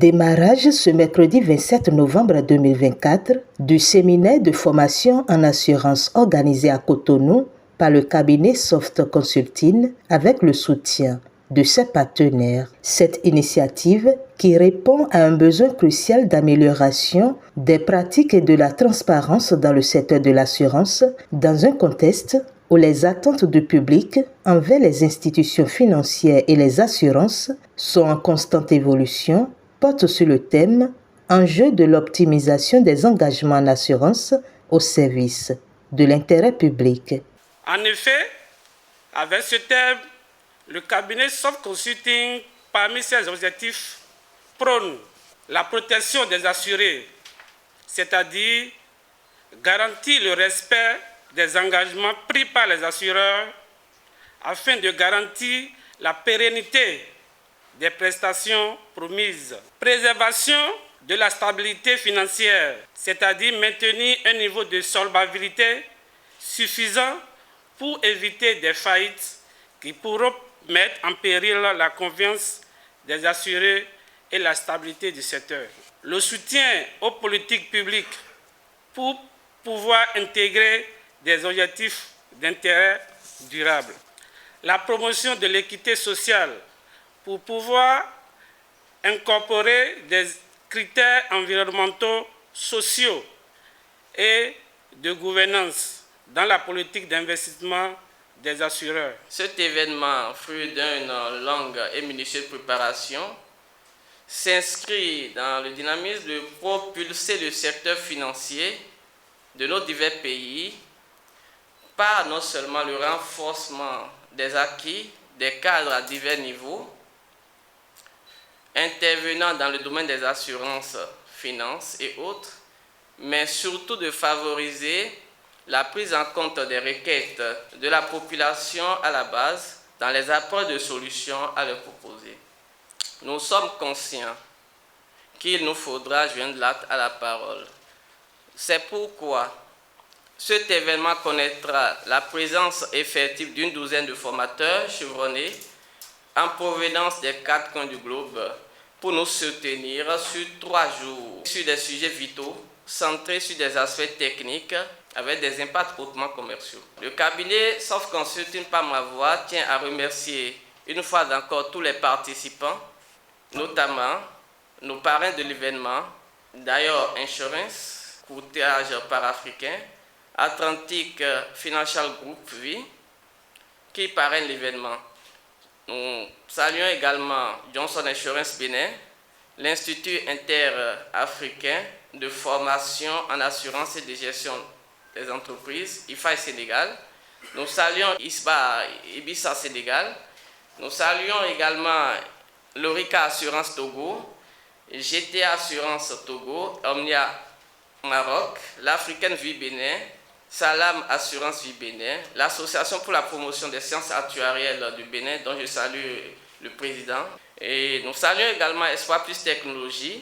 Démarrage ce mercredi 27 novembre 2024 du séminaire de formation en assurance organisé à Cotonou par le cabinet Soft Consulting avec le soutien de ses partenaires. Cette initiative, qui répond à un besoin crucial d'amélioration des pratiques et de la transparence dans le secteur de l'assurance, dans un contexte où les attentes du public envers les institutions financières et les assurances sont en constante évolution, porte sur le thème « Enjeu de l'optimisation des engagements en assurance au service de l'intérêt public ». En effet, avec ce thème, le cabinet Soft Consulting, parmi ses objectifs, prône la protection des assurés, c'est-à-dire garantir le respect des engagements pris par les assureurs afin de garantir la pérennité des prestations promises. Préservation de la stabilité financière, c'est-à-dire maintenir un niveau de solvabilité suffisant pour éviter des faillites qui pourront mettre en péril la confiance des assurés et la stabilité du secteur. Le soutien aux politiques publiques pour pouvoir intégrer des objectifs d'intérêt durable. La promotion de l'équité sociale pour pouvoir incorporer des critères environnementaux, sociaux et de gouvernance dans la politique d'investissement des assureurs. Cet événement, fruit d'une longue et minutieuse préparation, s'inscrit dans le dynamisme de propulser le secteur financier de nos divers pays par non seulement le renforcement des acquis des cadres à divers niveaux, intervenant dans le domaine des assurances, finances et autres, mais surtout de favoriser la prise en compte des requêtes de la population à la base dans les apports de solutions à leur proposer. Nous sommes conscients qu'il nous faudra joindre l'acte à la parole. C'est pourquoi cet événement connaîtra la présence effective d'une douzaine de formateurs chevronnés en provenance des 4 coins du globe pour nous soutenir sur 3 jours sur des sujets vitaux centrés sur des aspects techniques avec des impacts hautement commerciaux. Le cabinet Soft Consulting par ma voix tient à remercier une fois encore tous les participants, notamment nos parrains de l'événement, d'ailleurs Insurance, courtage par-africain, Atlantic Financial Group V, qui parraine l'événement. Nous saluons également Johnson Insurance Bénin, l'Institut interafricain de formation en assurance et de gestion des entreprises, IFAI Sénégal. Nous saluons Ibissa Sénégal. Nous saluons également l'Orica Assurance Togo, GTA Assurance Togo, Omnia Maroc, l'Africaine Vie Bénin, Salam Assurance Vie Bénin, l'Association pour la promotion des sciences actuarielles du Bénin, dont je salue le président. Et nous saluons également Espoir Plus Technologie,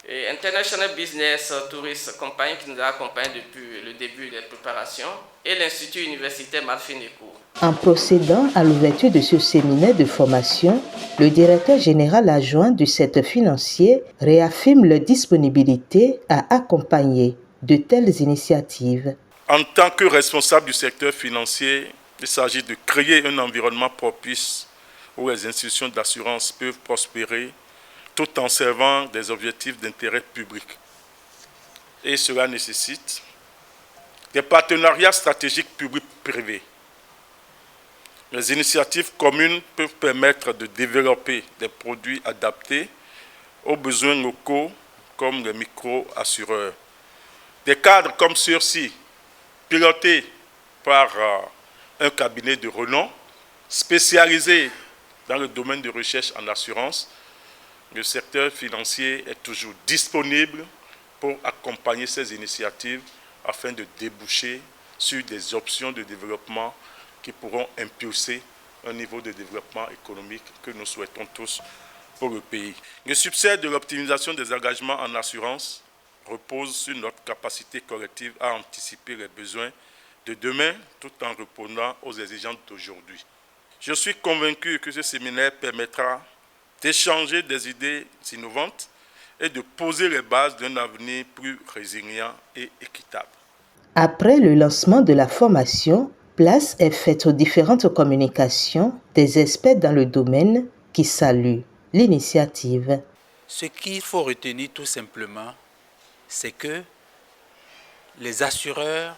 et International Business Tourist Company qui nous a accompagnés depuis le début des préparations, et l'Institut universitaire Marfinecourt. En procédant à l'ouverture de ce séminaire de formation, le directeur général adjoint du secteur financier réaffirme leur disponibilité à accompagner de telles initiatives. En tant que responsable du secteur financier, il s'agit de créer un environnement propice où les institutions d'assurance peuvent prospérer tout en servant des objectifs d'intérêt public. Et cela nécessite des partenariats stratégiques publics-privés. Les initiatives communes peuvent permettre de développer des produits adaptés aux besoins locaux comme les micro-assureurs. Des cadres comme ceux-ci, pilotés par un cabinet de renom, spécialisé dans le domaine de recherche en assurance, le secteur financier est toujours disponible pour accompagner ces initiatives afin de déboucher sur des options de développement qui pourront impulser un niveau de développement économique que nous souhaitons tous pour le pays. Le succès de l'optimisation des engagements en assurance repose sur notre capacité collective à anticiper les besoins de demain tout en répondant aux exigences d'aujourd'hui. Je suis convaincu que ce séminaire permettra d'échanger des idées innovantes et de poser les bases d'un avenir plus résilient et équitable. Après le lancement de la formation, place est faite aux différentes communications des experts dans le domaine qui saluent l'initiative. Ce qu'il faut retenir tout simplement, c'est que les assureurs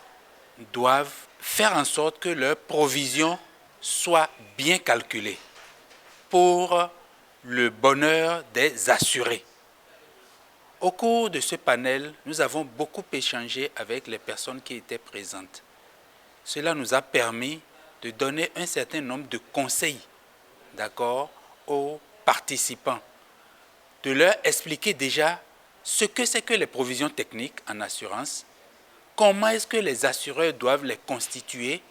doivent faire en sorte que leurs provisions soient bien calculées pour le bonheur des assurés. Au cours de ce panel, nous avons beaucoup échangé avec les personnes qui étaient présentes. Cela nous a permis de donner un certain nombre de conseils, d'accord, aux participants, de leur expliquer déjà ce que c'est que les provisions techniques en assurance, comment est-ce que les assureurs doivent les constituer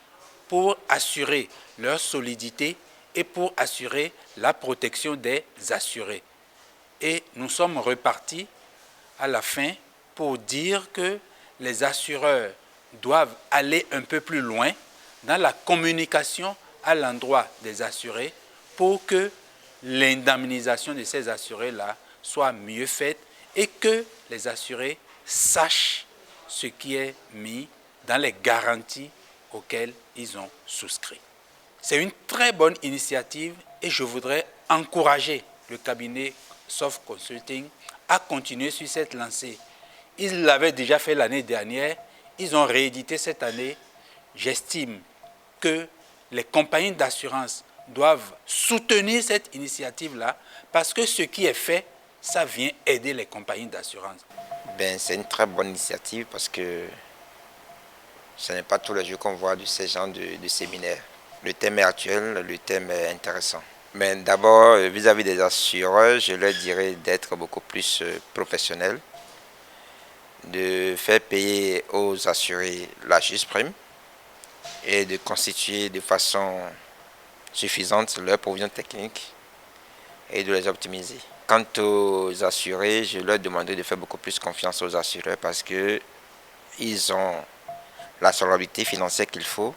pour assurer leur solidité et pour assurer la protection des assurés. Et nous sommes repartis à la fin pour dire que les assureurs doivent aller un peu plus loin dans la communication à l'endroit des assurés pour que l'indemnisation de ces assurés-là soit mieux faite et que les assurés sachent ce qui est mis dans les garanties auxquelles ils ont souscrit. C'est une très bonne initiative et je voudrais encourager le cabinet Soft Consulting à continuer sur cette lancée. Ils l'avaient déjà fait l'année dernière, ils ont réédité cette année. J'estime que les compagnies d'assurance doivent soutenir cette initiative-là parce que ce qui est fait, ça vient aider les compagnies d'assurance. C'est une très bonne initiative parce que ce n'est pas tous les jours qu'on voit de ces genres de séminaires. Le thème est actuel, le thème est intéressant. Mais d'abord, vis-à-vis des assureurs, je leur dirais d'être beaucoup plus professionnels, de faire payer aux assurés la juste prime et de constituer de façon suffisante leurs provisions techniques et de les optimiser. Quant aux assurés, je leur demanderai de faire beaucoup plus confiance aux assureurs parce qu'ils ont la solvabilité financière qu'il faut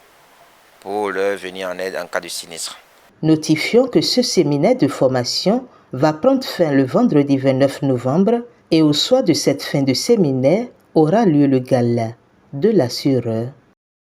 pour leur venir en aide en cas de sinistre. Notifions que ce séminaire de formation va prendre fin le vendredi 29 novembre et au soir de cette fin de séminaire aura lieu le gala de l'assureur.